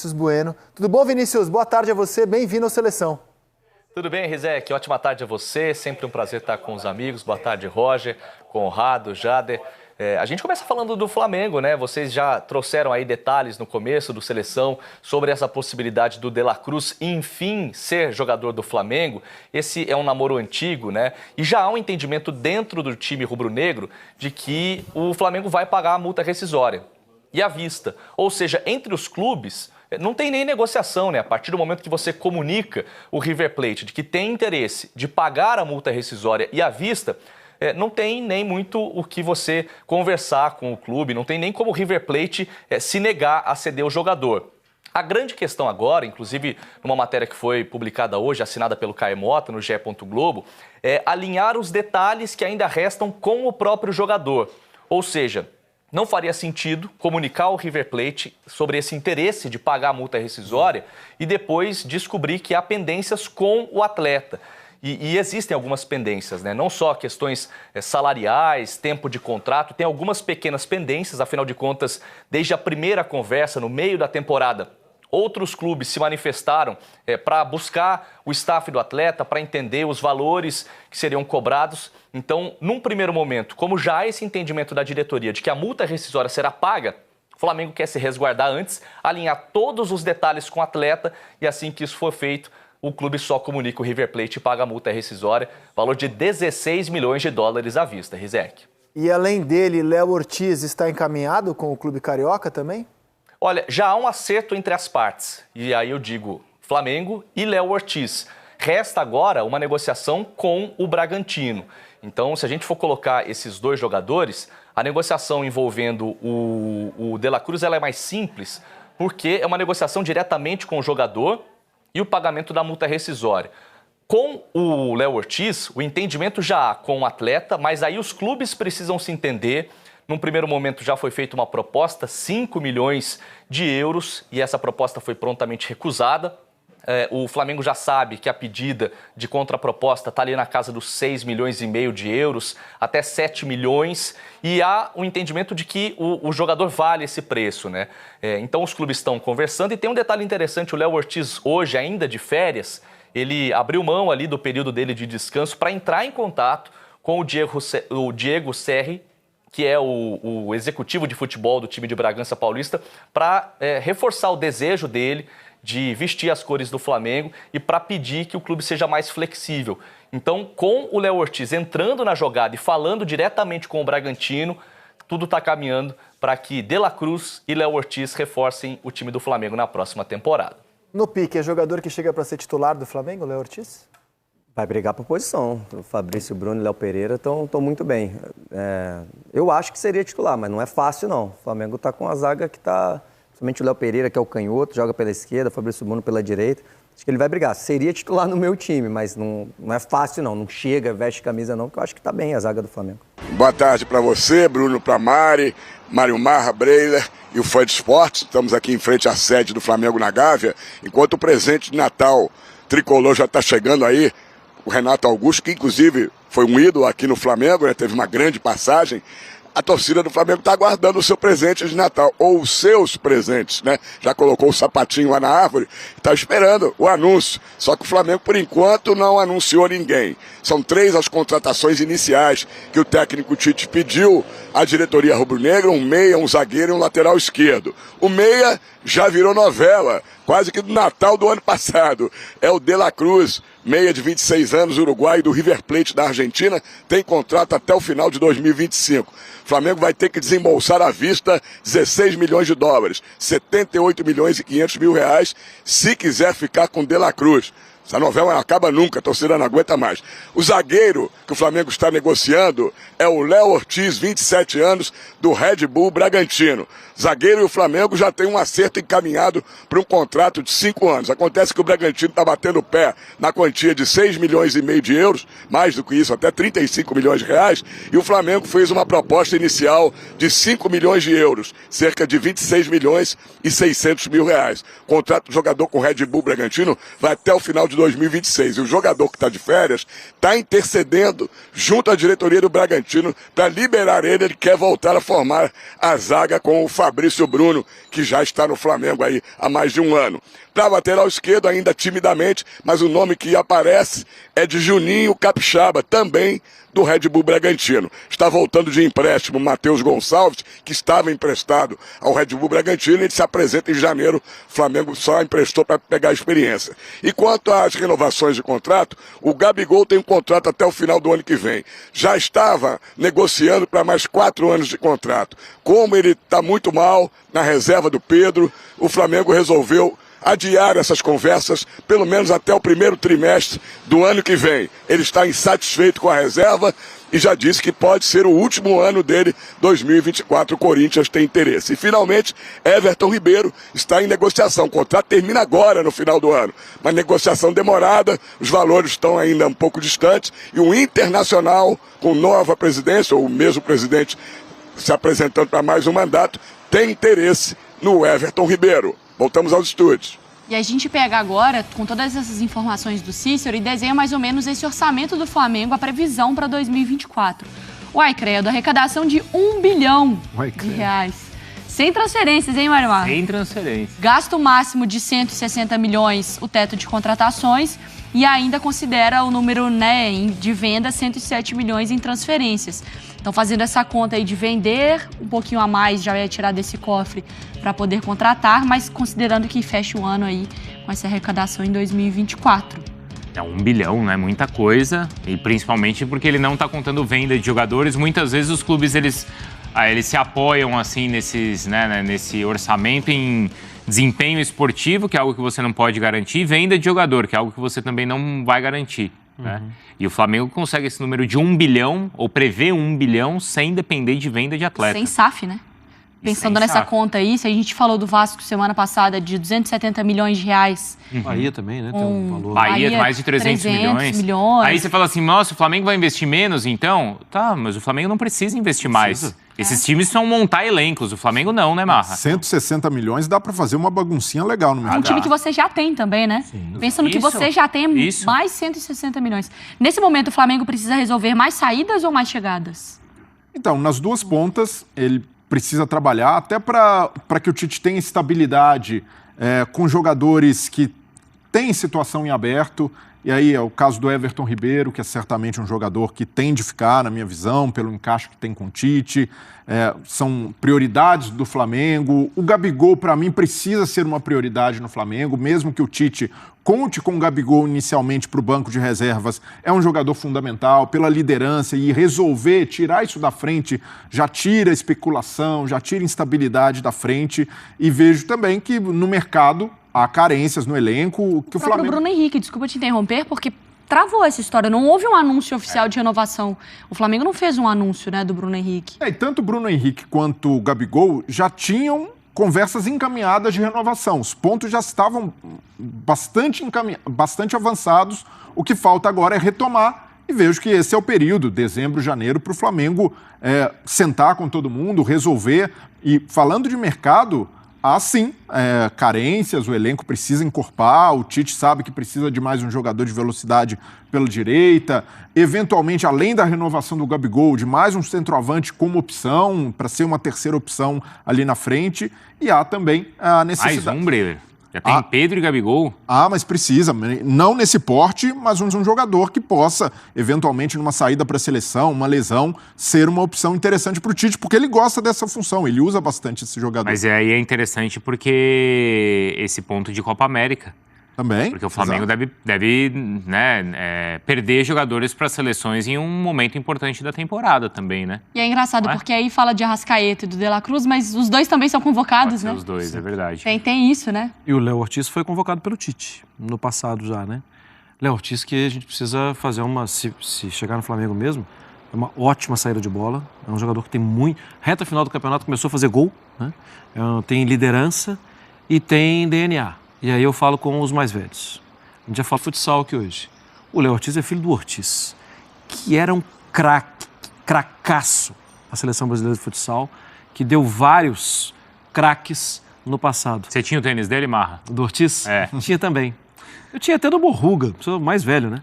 Vinícius Bueno. Tudo bom, Vinícius? Boa tarde a você, bem-vindo ao Seleção. Tudo bem, Rizek? Ótima tarde a você, sempre um prazer estar com os amigos. Boa tarde, Roger, Conrado, Jader. A gente começa falando do Flamengo, né? Vocês já trouxeram aí detalhes no começo do Seleção sobre essa possibilidade do De La Cruz, enfim, ser jogador do Flamengo. Esse é um namoro antigo, né? E já há um entendimento dentro do time rubro-negro de que o Flamengo vai pagar a multa rescisória e à vista. Ou seja, entre os clubes, não tem nem negociação, né? A partir do momento que você comunica o River Plate de que tem interesse de pagar a multa rescisória e à vista, não tem nem muito o que você conversar com o clube, não tem nem como o River Plate se negar a ceder o jogador. A grande questão agora, inclusive numa matéria que foi publicada hoje, assinada pelo Caio Mota no GE. Globo, é alinhar os detalhes que ainda restam com o próprio jogador. Ou seja, não faria sentido comunicar ao River Plate sobre esse interesse de pagar a multa rescisória e depois descobrir que há pendências com o atleta. E existem algumas pendências, né? Não só questões salariais, tempo de contrato, tem algumas pequenas pendências, afinal de contas, desde a primeira conversa, no meio da temporada, outros clubes se manifestaram para buscar o staff do atleta, para entender os valores que seriam cobrados. Então, num primeiro momento, como já há esse entendimento da diretoria de que a multa rescisória será paga, o Flamengo quer se resguardar antes, alinhar todos os detalhes com o atleta e assim que isso for feito, o clube só comunica o River Plate e paga a multa rescisória, valor de 16 milhões de dólares à vista, Rizek. E além dele, Léo Ortiz está encaminhado com o clube carioca também? Olha, já há um acerto entre as partes, e aí eu digo Flamengo e Léo Ortiz. Resta agora uma negociação com o Bragantino. Então, se a gente for colocar esses dois jogadores, a negociação envolvendo o De La Cruz ela é mais simples, porque é uma negociação diretamente com o jogador e o pagamento da multa rescisória. Com o Léo Ortiz, o entendimento já há com o atleta, mas aí os clubes precisam se entender. Num primeiro momento já foi feita uma proposta, 5 milhões de euros, e essa proposta foi prontamente recusada. O Flamengo já sabe que a pedida de contraproposta está ali na casa dos 6 milhões e meio de euros, até 7 milhões, e há o entendimento de que o jogador vale esse preço, né? Então os clubes estão conversando, e tem um detalhe interessante, o Léo Ortiz hoje, ainda de férias, ele abriu mão ali do período dele de descanso para entrar em contato com o Diego Serri, que é o executivo de futebol do time de Bragança Paulista, para reforçar o desejo dele de vestir as cores do Flamengo e para pedir que o clube seja mais flexível. Então, com o Léo Ortiz entrando na jogada e falando diretamente com o Bragantino, tudo está caminhando para que De La Cruz e Léo Ortiz reforcem o time do Flamengo na próxima temporada. No pique, é jogador que chega para ser titular do Flamengo, Léo Ortiz? Vai brigar por posição. O Fabrício Bruno e Léo Pereira estão muito bem. Eu acho que seria titular, mas não é fácil, não. O Flamengo está com a zaga que está... Principalmente o Léo Pereira, que é o canhoto, joga pela esquerda, o Fabrício Bruno pela direita. Acho que ele vai brigar. Seria titular no meu time, mas não é fácil, não. Não chega, veste camisa, não, porque eu acho que está bem a zaga do Flamengo. Boa tarde para você, Bruno, para Mari, Mário Marra, Breiler e o Fã de Esportes. Estamos aqui em frente à sede do Flamengo na Gávea, enquanto o presente de Natal tricolor já está chegando aí. O Renato Augusto, que inclusive foi um ídolo aqui no Flamengo, né, teve uma grande passagem. A torcida do Flamengo está aguardando o seu presente de Natal, ou os seus presentes, né? Já colocou o sapatinho lá na árvore, está esperando o anúncio. Só que o Flamengo, por enquanto, não anunciou ninguém. São 3 as contratações iniciais que o técnico Tite pediu à diretoria rubro-negra, um meia, um zagueiro e um lateral esquerdo. O meia já virou novela, quase que do Natal do ano passado. É o De La Cruz, meia de 26 anos, uruguaio, do River Plate da Argentina, tem contrato até o final de 2025. O Flamengo vai ter que desembolsar à vista 16 milhões de dólares, 78 milhões e 500 mil reais, se quiser ficar com De La Cruz. Essa novela não acaba nunca, a torcida não aguenta mais. O zagueiro que o Flamengo está negociando é o Léo Ortiz, 27 anos, do Red Bull Bragantino. Zagueiro e o Flamengo já tem um acerto encaminhado para um contrato de 5 anos. Acontece que o Bragantino está batendo o pé na quantia de 6 milhões e meio de euros, mais do que isso, até 35 milhões de reais, e o Flamengo fez uma proposta inicial de 5 milhões de euros, cerca de 26 milhões e 600 mil reais. O contrato do jogador com o Red Bull Bragantino vai até o final de 2026. E o jogador que está de férias está intercedendo junto à diretoria do Bragantino para liberar ele. Ele quer voltar a formar a zaga com o Fabrício Bruno, que já está no Flamengo aí há mais de um ano. Para lateral esquerdo, ainda timidamente, mas o nome que aparece é de Juninho Capixaba, também do Red Bull Bragantino. Está voltando de empréstimo o Matheus Gonçalves, que estava emprestado ao Red Bull Bragantino, e ele se apresenta em janeiro. O Flamengo só emprestou para pegar a experiência. E quanto às renovações de contrato, o Gabigol tem um contrato até o final do ano que vem. Já estava negociando para mais 4 anos de contrato. Como ele está muito mal na reserva do Pedro, o Flamengo resolveu adiar essas conversas, pelo menos até o primeiro trimestre do ano que vem. Ele está insatisfeito com a reserva e já disse que pode ser o último ano dele, 2024, o Corinthians tem interesse. E, finalmente, Everton Ribeiro está em negociação. O contrato termina agora, no final do ano. Uma negociação demorada, os valores estão ainda um pouco distantes, e o Internacional, com nova presidência, ou o mesmo presidente se apresentando para mais um mandato, tem interesse no Everton Ribeiro. Voltamos aos estúdios. E a gente pega agora, com todas essas informações do Cícero, e desenha mais ou menos esse orçamento do Flamengo, a previsão para 2024. Uai, credo, arrecadação de R$1 bilhão de reais. Sem transferências, hein, Mário Marra? Sem transferências. Gasto máximo de 160 milhões, o teto de contratações, e ainda considera o número, né, de venda, 107 milhões em transferências. Então, fazendo essa conta aí de vender, um pouquinho a mais já ia tirar desse cofre para poder contratar, mas considerando que fecha o ano aí com essa arrecadação em 2024. É R$1 bilhão, não é muita coisa, e principalmente porque ele não está contando venda de jogadores. Muitas vezes os clubes, eles se apoiam assim nesse orçamento em desempenho esportivo, que é algo que você não pode garantir, e venda de jogador, que é algo que você também não vai garantir. Né? E o Flamengo consegue esse número de R$1 bilhão, ou prevê R$1 bilhão, sem depender de venda de atleta. Sem SAF, né? Pensando nessa conta aí, se a gente falou do Vasco semana passada de 270 milhões de reais. Bahia também, né? Tem um valor. Bahia mais de 300 milhões. Aí você fala assim, nossa, o Flamengo vai investir menos, então? Tá, mas o Flamengo não precisa investir mais. Esses times são montar elencos, o Flamengo não, né, Marra? 160 milhões dá pra fazer uma baguncinha legal no mercado. Um time que você já tem também, né? Sim. Pensando que você já tem mais 160 milhões. Nesse momento, o Flamengo precisa resolver mais saídas ou mais chegadas? Então, nas duas pontas, ele precisa trabalhar até para que o Tite tenha estabilidade com jogadores que têm situação em aberto. E aí é o caso do Everton Ribeiro, que é certamente um jogador que tem de ficar, na minha visão, pelo encaixe que tem com o Tite. São prioridades do Flamengo. O Gabigol, para mim, precisa ser uma prioridade no Flamengo, mesmo que o Tite conte com o Gabigol inicialmente para o banco de reservas. É um jogador fundamental pela liderança, e resolver, tirar isso da frente, já tira especulação, já tira instabilidade da frente. E vejo também que no mercado há carências no elenco. Que o Flamengo... Bruno Henrique, desculpa te interromper, porque travou essa história. Não houve um anúncio oficial de renovação. O Flamengo não fez um anúncio, né, do Bruno Henrique. E tanto o Bruno Henrique quanto o Gabigol já tinham conversas encaminhadas de renovação. Os pontos já estavam bastante avançados. O que falta agora é retomar. E vejo que esse é o período, dezembro, janeiro, para o Flamengo sentar com todo mundo, resolver. E falando de mercado, há sim carências, o elenco precisa encorpar, o Tite sabe que precisa de mais um jogador de velocidade pela direita, eventualmente, além da renovação do Gabigol, de mais um centroavante como opção, para ser uma terceira opção ali na frente, e há também a necessidade... Mais um, Breler. Já tem Pedro e Gabigol. Mas precisa, não nesse porte, mas um jogador que possa, eventualmente, numa saída para a seleção, uma lesão, ser uma opção interessante para o Tite, porque ele gosta dessa função, ele usa bastante esse jogador. Mas aí é interessante porque esse ponto de Copa América. Também. Porque o Flamengo deve perder jogadores para seleções em um momento importante da temporada também, né? E é engraçado, porque aí fala de Arrascaeta e do De La Cruz, mas os dois também são convocados, né? Os dois, é verdade. Tem isso, né? E o Léo Ortiz foi convocado pelo Tite, no passado já, né? Léo Ortiz, que a gente precisa fazer se chegar no Flamengo mesmo, é uma ótima saída de bola, é um jogador que tem muito... Reta final do campeonato começou a fazer gol, né? Tem liderança e tem DNA. E aí eu falo com os mais velhos. A gente já fala de futsal aqui hoje. O Léo Ortiz é filho do Ortiz, que era um cracaço na seleção brasileira de futsal, que deu vários craques no passado. Você tinha o tênis dele, Marra? Do Ortiz? É. Tinha também. Eu tinha até do Borruga, sou mais velho, né?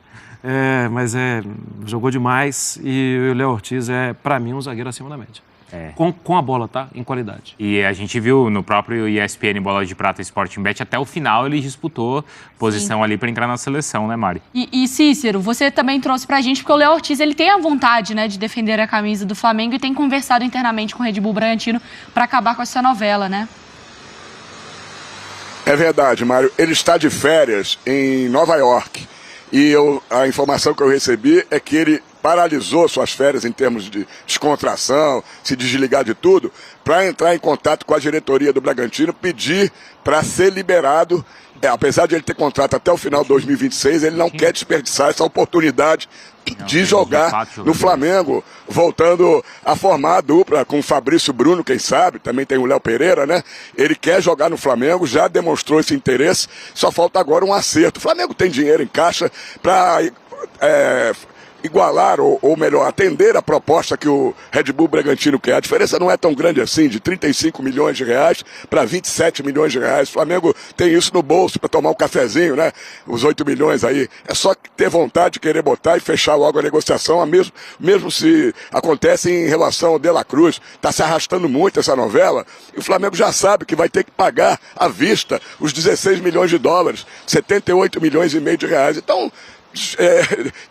Mas jogou demais e o Léo Ortiz para mim, um zagueiro acima da média. Com a bola, tá? Em qualidade. E a gente viu no próprio ESPN Bola de Prata Sporting Bet, até o final ele disputou posição ali para entrar na seleção, né, Mari? E Cícero, você também trouxe pra gente, porque o Léo Ortiz, ele tem a vontade, né, de defender a camisa do Flamengo e tem conversado internamente com o Red Bull Bragantino para acabar com essa novela, né? É verdade, Mário. Ele está de férias em Nova York. E a informação que eu recebi é que ele paralisou suas férias em termos de descontração, se desligar de tudo, para entrar em contato com a diretoria do Bragantino, pedir para ser liberado. Apesar de ele ter contrato até o final de 2026, ele não quer desperdiçar essa oportunidade de jogar no Flamengo, voltando a formar a dupla com o Fabrício Bruno, quem sabe, também tem o Léo Pereira, né? Ele quer jogar no Flamengo, já demonstrou esse interesse, só falta agora um acerto. O Flamengo tem dinheiro em caixa para igualar, ou melhor, atender a proposta que o Red Bull Bragantino quer. A diferença não é tão grande assim, de 35 milhões de reais para 27 milhões de reais. O Flamengo tem isso no bolso para tomar um cafezinho, né? Os 8 milhões aí. É só ter vontade de querer botar e fechar logo a negociação, mesmo se acontece em relação ao De La Cruz. Está se arrastando muito essa novela e o Flamengo já sabe que vai ter que pagar à vista os 16 milhões de dólares, 78 milhões e meio de reais. Então,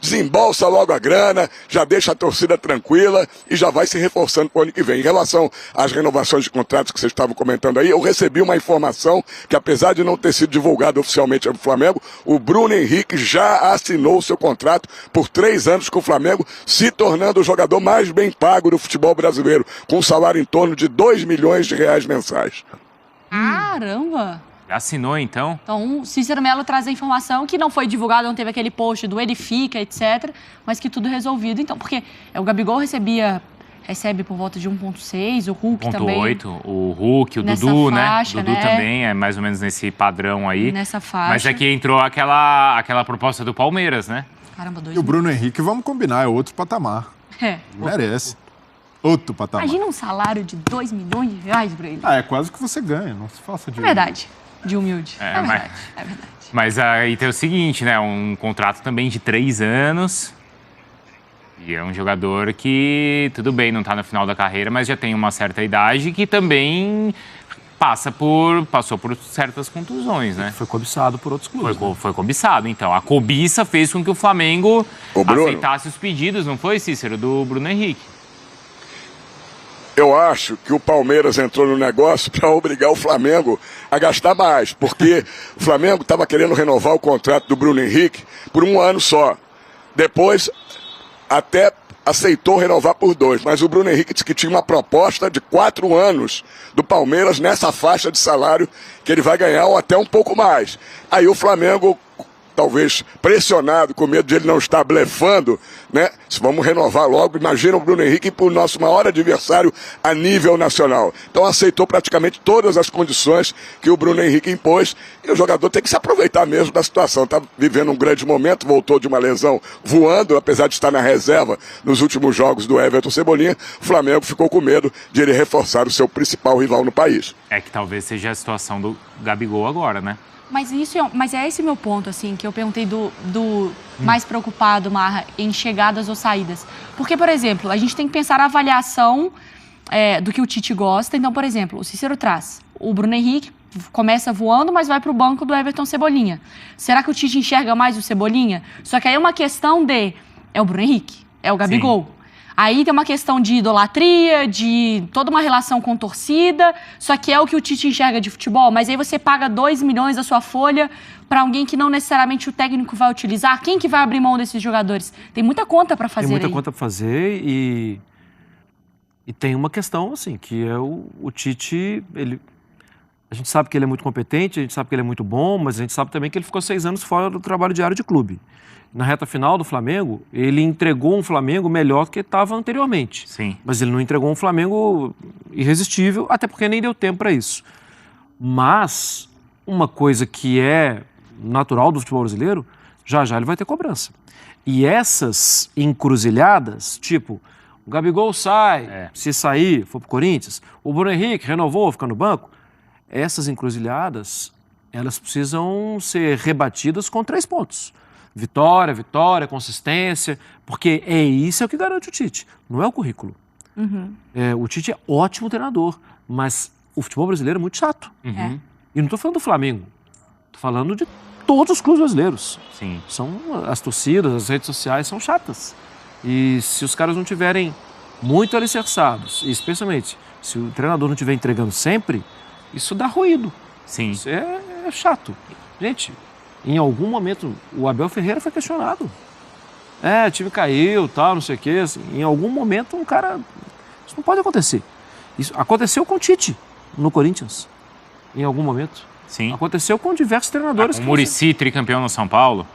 desembolsa logo a grana, já deixa a torcida tranquila e já vai se reforçando para o ano que vem. Em relação às renovações de contratos que vocês estavam comentando aí, eu recebi uma informação que, apesar de não ter sido divulgado oficialmente no Flamengo, o Bruno Henrique já assinou o seu contrato por 3 anos com o Flamengo, se tornando o jogador mais bem pago do futebol brasileiro, com um salário em torno de 2 milhões de reais mensais. Caramba! Assinou, então? Então, o Cícero Melo traz a informação que não foi divulgado, não teve aquele post do Edifica, etc., mas que tudo resolvido. Então, porque o Gabigol recebe por volta de 1,6, o Hulk 1,8, também. 1,8, o Hulk, o Dudu, faixa, né? O Dudu né? também é mais ou menos nesse padrão aí. Nessa faixa. Mas aqui entrou aquela proposta do Palmeiras, né? Caramba, 2 E o Bruno Henrique, vamos combinar, é outro patamar. Merece. Outro patamar. Imagina um salário de 2 milhões de reais pra ele. É quase que você ganha, não se faça de... É verdade. De humilde. É verdade. Mas aí tem o seguinte, né? Um contrato também de 3 anos. E é um jogador que, tudo bem, não tá no final da carreira, mas já tem uma certa idade que também passou por certas contusões, né? Foi cobiçado por outros clubes. Foi cobiçado, então. A cobiça fez com que o Flamengo aceitasse os pedidos, não foi, Cícero? Do Bruno Henrique. Eu acho que o Palmeiras entrou no negócio para obrigar o Flamengo a gastar mais, porque o Flamengo estava querendo renovar o contrato do Bruno Henrique por 1 ano só. Depois, até aceitou renovar por 2, mas o Bruno Henrique disse que tinha uma proposta de 4 anos do Palmeiras nessa faixa de salário que ele vai ganhar ou até um pouco mais. Aí o Flamengo, talvez pressionado, com medo de ele não estar blefando, né? Vamos renovar logo. Imagina o Bruno Henrique para o nosso maior adversário a nível nacional. Então aceitou praticamente todas as condições que o Bruno Henrique impôs e o jogador tem que se aproveitar mesmo da situação. Está vivendo um grande momento, voltou de uma lesão voando, apesar de estar na reserva nos últimos jogos do Everton Cebolinha. O Flamengo ficou com medo de ele reforçar o seu principal rival no país. É que talvez seja a situação do Gabigol agora, né? Mas é esse meu ponto, assim, que eu perguntei do mais preocupado, Marra, em chegadas ou saídas. Porque, por exemplo, a gente tem que pensar a avaliação do que o Tite gosta. Então, por exemplo, o Cícero traz o Bruno Henrique, começa voando, mas vai para o banco do Everton Cebolinha. Será que o Tite enxerga mais o Cebolinha? Só que aí é uma questão é o Bruno Henrique, é o Gabigol. Sim. Aí tem uma questão de idolatria, de toda uma relação com torcida, só que é o que o Tite enxerga de futebol. Mas aí você paga 2 milhões da sua folha para alguém que não necessariamente o técnico vai utilizar. Quem que vai abrir mão desses jogadores? Tem muita conta para fazer aí. Tem muita conta para fazer e tem uma questão, assim, que é o Tite, a gente sabe que ele é muito competente, a gente sabe que ele é muito bom, mas a gente sabe também que ele ficou 6 anos fora do trabalho diário de clube. Na reta final do Flamengo, ele entregou um Flamengo melhor do que estava anteriormente. Sim. Mas ele não entregou um Flamengo irresistível, até porque nem deu tempo para isso. Mas uma coisa que é natural do futebol brasileiro, já ele vai ter cobrança. E essas encruzilhadas, tipo, o Gabigol sai, se sair, for pro Corinthians, o Bruno Henrique renovou, fica no banco, essas encruzilhadas elas precisam ser rebatidas com 3 pontos. Vitória, consistência, porque isso é o que garante o Tite, não é o currículo. O Tite é ótimo treinador, mas o futebol brasileiro é muito chato. E não estou falando do Flamengo, estou falando de todos os clubes brasileiros. Sim. As torcidas, as redes sociais são chatas. E se os caras não tiverem muito alicerçados, e especialmente se o treinador não estiver entregando sempre, isso dá ruído. Sim. Isso é chato. Gente, em algum momento o Abel Ferreira foi questionado. O time caiu, tal, não sei o quê. Assim, em algum momento isso não pode acontecer. Isso aconteceu com o Tite no Corinthians, em algum momento. Sim. Aconteceu com diversos treinadores. O Muricy, tricampeão no São Paulo.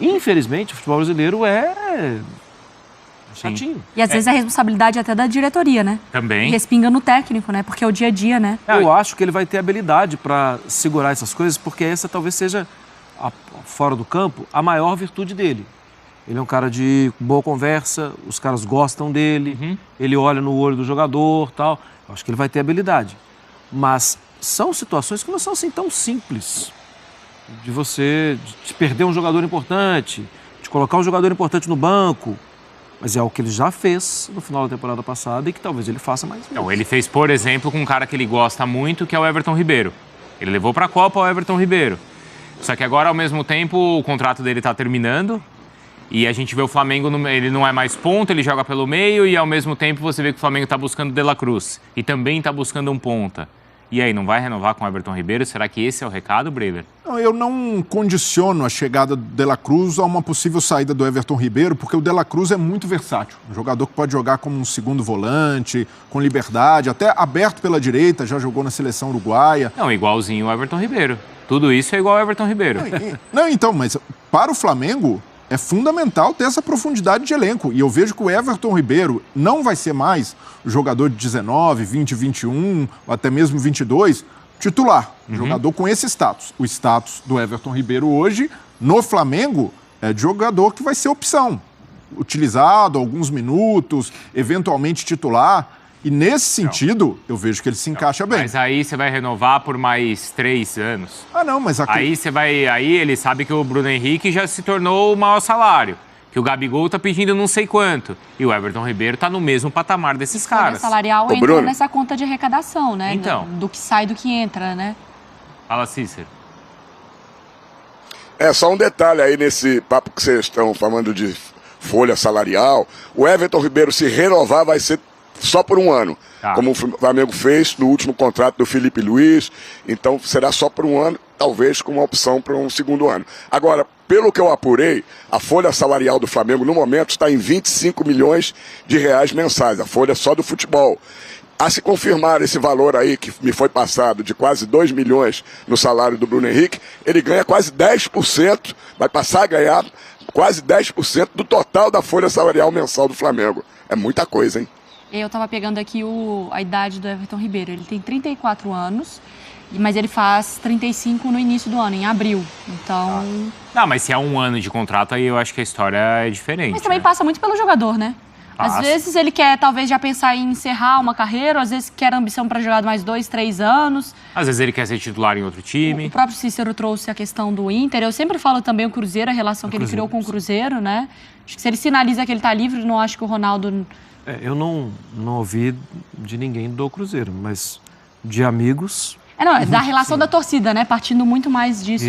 Infelizmente, o futebol brasileiro é chatinho. E às vezes a responsabilidade é até da diretoria, né? Também. Respinga no técnico, né? Porque é o dia a dia, né? Eu acho que ele vai ter habilidade para segurar essas coisas, porque essa talvez seja, fora do campo, a maior virtude dele. Ele é um cara de boa conversa, os caras gostam dele, ele olha no olho do jogador, tal. Eu acho que ele vai ter habilidade. Mas são situações que não são assim tão simples. De perder um jogador importante, de colocar um jogador importante no banco. Mas é o que ele já fez no final da temporada passada e que talvez ele faça mais vezes. Então, ele fez, por exemplo, com um cara que ele gosta muito, que é o Everton Ribeiro. Ele levou para a Copa o Everton Ribeiro. Só que agora, ao mesmo tempo, o contrato dele está terminando e a gente vê o Flamengo, ele não é mais ponta, ele joga pelo meio e, ao mesmo tempo, você vê que o Flamengo está buscando De La Cruz e também está buscando um ponta. E aí, não vai renovar com o Everton Ribeiro? Será que esse é o recado, Breiler? Não, eu não condiciono a chegada do De La Cruz a uma possível saída do Everton Ribeiro, porque o De La Cruz é muito versátil. Um jogador que pode jogar como um segundo volante, com liberdade, até aberto pela direita, já jogou na seleção uruguaia. Não, igualzinho o Everton Ribeiro. Tudo isso é igual ao Everton Ribeiro. Não, então, mas para o Flamengo é fundamental ter essa profundidade de elenco. E eu vejo que o Everton Ribeiro não vai ser mais o jogador de 19, 20, 21, ou até mesmo 22, titular. Jogador com esse status. O status do Everton Ribeiro hoje, no Flamengo, é de jogador que vai ser opção. Utilizado alguns minutos, eventualmente titular. E nesse sentido, eu vejo que ele se encaixa bem. Mas aí você vai renovar por mais 3 anos. Não, mas aqui... Aí ele sabe que o Bruno Henrique já se tornou o maior salário. Que o Gabigol tá pedindo não sei quanto. E o Everton Ribeiro tá no mesmo patamar desses caras. O salarial entra nessa conta de arrecadação, né? Então. Do que sai, do que entra, né? Fala, Cícero. Só um detalhe aí nesse papo que vocês estão falando de folha salarial. O Everton Ribeiro, se renovar, vai ser só por um ano, como o Flamengo fez no último contrato do Felipe Luiz. Então será só por um ano, talvez com uma opção para um segundo ano. Agora, pelo que eu apurei, a folha salarial do Flamengo no momento está em 25 milhões de reais mensais, a folha só do futebol. A se confirmar esse valor aí que me foi passado de quase 2 milhões no salário do Bruno Henrique, ele ganha quase 10%, vai passar a ganhar quase 10% do total da folha salarial mensal do Flamengo. É muita coisa, hein? Eu estava pegando aqui a idade do Everton Ribeiro. Ele tem 34 anos, mas ele faz 35 no início do ano, em abril. Então... Não, mas se é um ano de contrato, aí eu acho que a história é diferente. Mas também passa muito pelo jogador, né? Às vezes ele quer, talvez, já pensar em encerrar uma carreira, ou às vezes quer ambição para jogar mais 2, 3 anos. Às vezes ele quer ser titular em outro time. O próprio Cícero trouxe a questão do Inter. Eu sempre falo também o Cruzeiro, a relação que ele criou com o Cruzeiro, né? Acho que se ele sinaliza que ele está livre, não acho que o Ronaldo... Eu não ouvi de ninguém do Cruzeiro, mas de amigos... Da relação da torcida, né? Partindo muito mais disso.